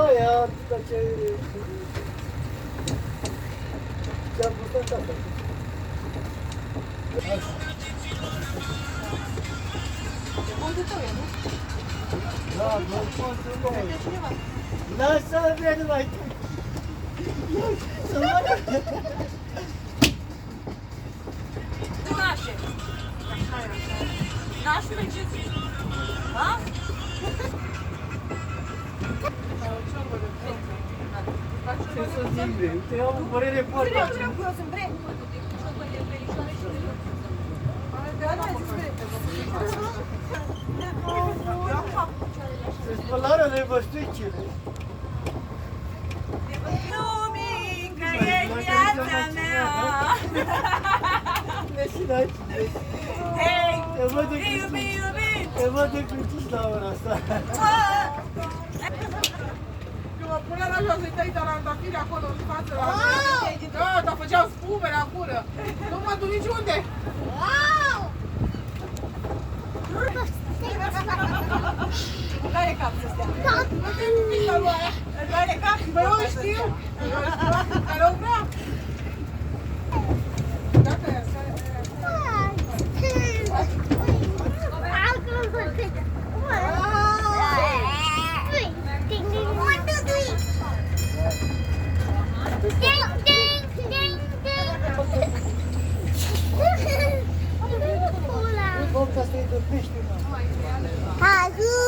Aia, atâta ce-a pus tata. Da, mă pot să lasă, vrea numai tu. Să mănâncă. Nașe. Nașe mergeți? Da? Ce să zic, bre? Uite, eu am o părere foarte bună. Se spălară de văstuicile. Lumincă e viața mea. Vecinai, Hei, te văd de iubi, Cristi. iubi. Te văd de Cristi la ora asta. Mă punea la jos, îi tăi tarandafiri acolo în față la mine. Da, dar făceau spume la gură. Nu mă duc niciunde. Îmi doare cap să stea. Nu te nimic la lui aia. Îmi doare cap. Bă, eu știu. Care o vrea. Gata, ia, stai. Nu pot să-i dă pește, mă. Hagu!